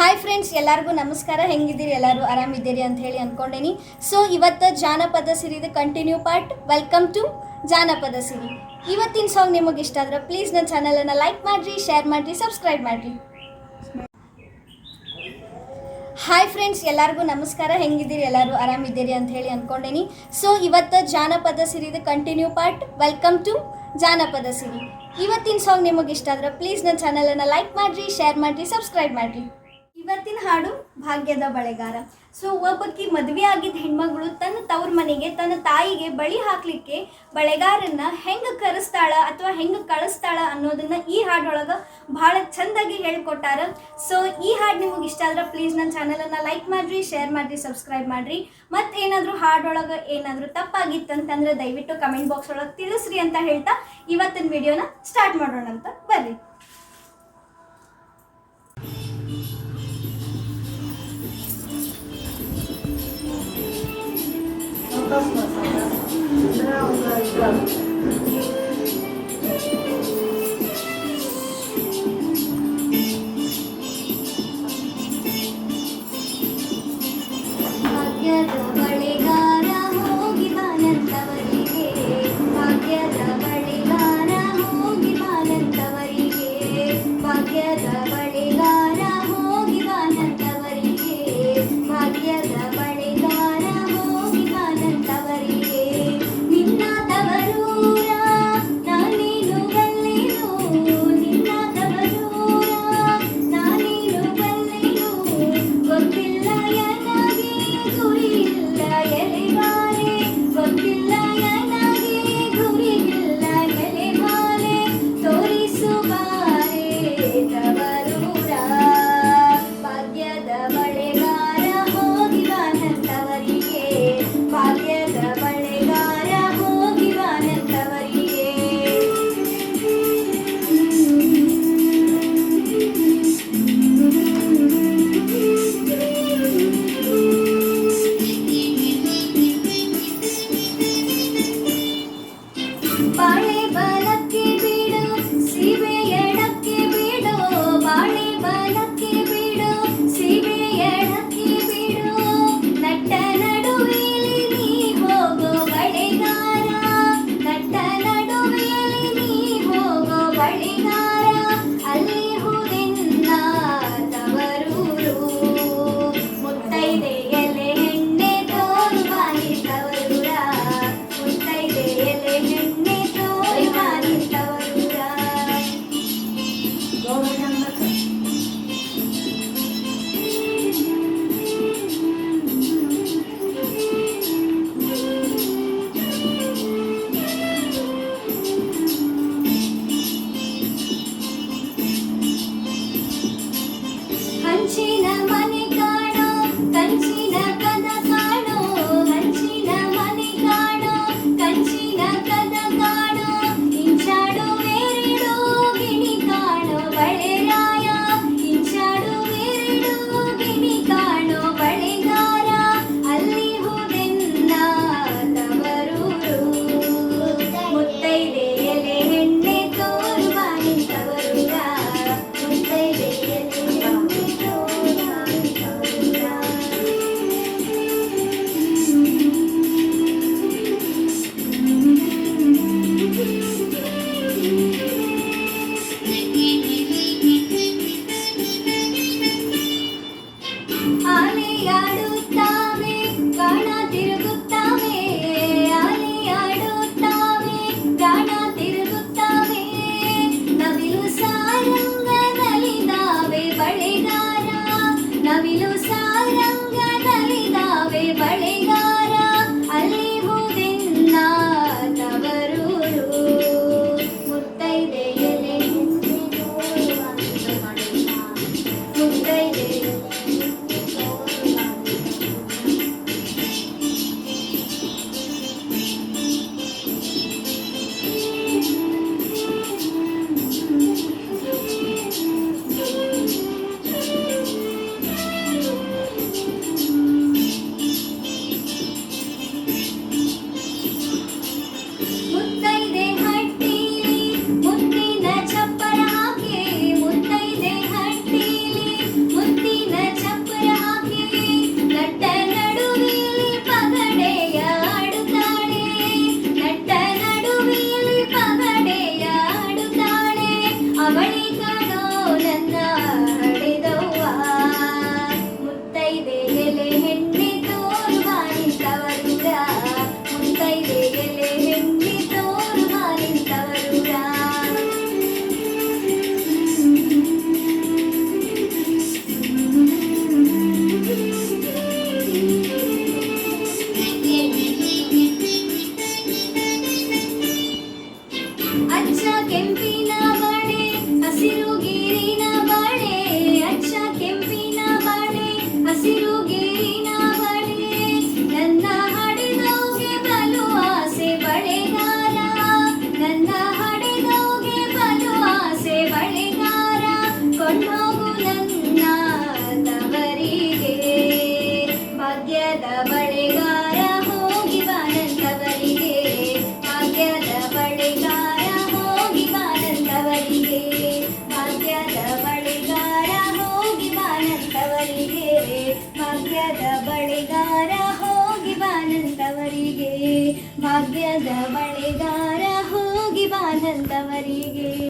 Hi friends, ಎಲ್ಲರಿಗೂ ನಮಸ್ಕಾರ. ಹೆಂಗಿದ್ದೀರಿ? ಎಲ್ಲರೂ ಆರಾಮಿದ್ದೀರಿ ಅಂತ ಹೇಳಿ ಅಂದ್ಕೊಂಡೇನಿ. ಸೊ ಇವತ್ತು ಜಾನಪದ ಸಿರಿದ ಕಂಟಿನ್ಯೂ ಪಾರ್ಟ್. ವೆಲ್ಕಮ್ ಟು ಜಾನಪದ ಸಿರಿ. ಇವತ್ತಿನ ಸಾಂಗ್ ನಿಮಗೆ ಇಷ್ಟ ಆದ್ರೆ ಪ್ಲೀಸ್ ನನ್ನ ಚಾನಲನ್ನು ಲೈಕ್ ಮಾಡಿರಿ, ಶೇರ್ ಮಾಡಿರಿ, ಸಬ್ಸ್ಕ್ರೈಬ್ ಮಾಡಿರಿ. ಹಾಯ್ ಫ್ರೆಂಡ್ಸ್, ಎಲ್ಲರಿಗೂ ನಮಸ್ಕಾರ. ಹೆಂಗಿದ್ದೀರಿ? ಎಲ್ಲರೂ ಆರಾಮಿದ್ದೀರಿ ಅಂತ ಹೇಳಿ ಅಂದ್ಕೊಂಡೇನಿ. ಸೊ ಇವತ್ತು ಜಾನಪದ ಸಿರಿದ ಕಂಟಿನ್ಯೂ ಪಾರ್ಟ್. ವೆಲ್ಕಮ್ ಟು ಜಾನಪದ ಸಿರಿ. ಇವತ್ತಿನ ಸಾಂಗ್ ನಿಮಗೆ ಇಷ್ಟ ಆದ್ರೆ ಪ್ಲೀಸ್ ನನ್ನ ಚಾನಲನ್ನು ಲೈಕ್ ಮಾಡಿರಿ, ಶೇರ್ ಮಾಡಿರಿ, ಸಬ್ಸ್ಕ್ರೈಬ್ ಮಾಡಿರಿ. ಇವತ್ತಿನ ಹಾಡು ಭಾಗ್ಯದ ಬಳೆಗಾರ. ಸೊ ಒಬ್ಬಕ್ಕೆ ಮದುವೆ ಆಗಿದ್ದ ಹೆಣ್ಮಗಳು ತನ್ನ ತವ್ರ ಮನೆಗೆ ತನ್ನ ತಾಯಿಗೆ ಬಳಿ ಹಾಕ್ಲಿಕ್ಕೆ ಬಳೆಗಾರನ್ನ ಹೆಂಗೆ ಕರೆಸ್ತಾಳ ಅಥವಾ ಹೆಂಗೆ ಕಳಿಸ್ತಾಳ ಅನ್ನೋದನ್ನ ಈ ಹಾಡೊಳಗೆ ಭಾಳ ಚೆಂದಾಗಿ ಹೇಳ್ಕೊಟ್ಟಾರ. ಸೊ ಈ ಹಾಡು ನಿಮಗೆ ಇಷ್ಟ ಆದ್ರೆ ಪ್ಲೀಸ್ ನನ್ನ ಚಾನಲನ್ನು ಲೈಕ್ ಮಾಡಿರಿ, ಶೇರ್ ಮಾಡಿರಿ, ಸಬ್ಸ್ಕ್ರೈಬ್ ಮಾಡಿರಿ. ಮತ್ತು ಏನಾದರೂ ಹಾಡೊಳಗೆ ಏನಾದರೂ ತಪ್ಪಾಗಿತ್ತಂತಂದ್ರೆ ದಯವಿಟ್ಟು ಕಮೆಂಟ್ ಬಾಕ್ಸ್ ಒಳಗೆ ತಿಳಿಸ್ರಿ ಅಂತ ಹೇಳ್ತಾ ಇವತ್ತಿನ ವಿಡಿಯೋನ ಸ್ಟಾರ್ಟ್ ಮಾಡೋಣ ಅಂತ ಬರ್ರಿ. ಭಾಗ್ಯದ ಬಳೆಗಾರ ಹೋಗಿ ಬಾನಂತವರಿಗೆ, ಭಾಗ್ಯದ ಬಳೆಗಾರ ಹೋಗಿ ಬಾನಂತವರಿಗೆ, ಭಾಗ್ಯದ ಬಳೆಗಾರ ಹೋಗಿ ಬಾನಂತವರಿಗೆ, ಭಾಗ್ಯದ ಬಳೆಗಾರ ಹೋಗಿ ಬಾನಂತವರಿಗೆ. ನಿನ್ನ ತವರೂರ ನಾನೇನು ಬಲ್ಲೆನು, ನಿನ್ನ ತವರೂರ ನಾನೇನು ಬಲ್ಲೆನು, ಗೊತ್ತಿಲ್ಲ ನನಗೆ ಗುರಿಯಿಲ್ಲ ಎಲೆಬಾಲೆ, ಗೊತ್ತಿಲ್ಲ ನನಗೆ ಗುರಿಯಿಲ್ಲ ಎಲೆಬಾಲೆ, ತೋರಿಸುಬಾರೆ ತವರೂರ. ಭಾಗ್ಯದ ಬಳೆಗಾರ ಹೋಗಿ ಬಾನಂತವರಿಗೆ, ಭಾಗ್ಯದ ಬಳೆಗಾರ ಹೋಗಿ ಬಾನಂತವರಿಗೆ. ಬಾಳೆ ಬಲಕ್ಕೆ ಬೀಡು, ಸೀಬೆ ಎಡಕ್ಕೆ ಬೀಡು, ಬಾಳೆ ಬಲಕ್ಕೆ ಬೀಡು, ಸೀಬೆ ಎಡಕ್ಕೆ ಬೀಡು, ನಟ್ಟ ನಡುವೆಯಲ್ಲಿ ನೀ ಹೋಗೋ ಬಳೆಗಾರ, ನಟ್ಟ ನಡುವೆಯಲ್ಲಿ ನೀ ಹೋಗೋ ಬಳೆಗಾರ, ಅಲ್ಲಿ ಹುದೆನ್ನ ತವರೂರು, ಮುತ್ತೈದೆ ಎಲೆ ಹೆಣ್ಣೆ ತೋರು ಬಾನಿ ತವರೂರ, ಮುತ್ತೈದೆ ಎಲೆ ಹೆಣ್ಣೆ ತೋರು ಬಾನಿ ತವರೂರ. ಹಂಚಿನ ಮನೆ ಕಾಣೋ, ಕಂಚಿನ ಕದ ಕಾಣೋ, ಹಂಚಿನ ಮನೆ ಕಾಣೋ, ಕಂಚಿನ ಕದ ಕಾಣೋ, ಇಂಚಾಡುವೆರಡು ಗಿಣಿ ಕಾಣೋ ಬಳೆರಾಯ, ಇಂಚಾಡುವೆರಡು ಗಿಣಿ ಕಾಣೋ ಬಳೆಗಾರ, ಅಲ್ಲಿ ಹುದೆನ್ನ ತವರೂರು, ಮುತ್ತೈದೆ ಎಲೆ ಹೆಣ್ಣೆ ತೋರು ಬಾನಿ ತವರೂರ, ಮುತ್ತೈದೆ ಎಲೆ ಹೆಣ್ಣೆ ತೋರು ಬಾನಿ ಭಾಗ್ಯದ ಬಳೆಗಾರ ಹೋಗಿ ಬಾನಂತವರಿಗೆ ಭಾಗ್ಯದ ಬಳೆಗಾರ ಹೋಗಿ ಬಾನಂತವರಿಗೆ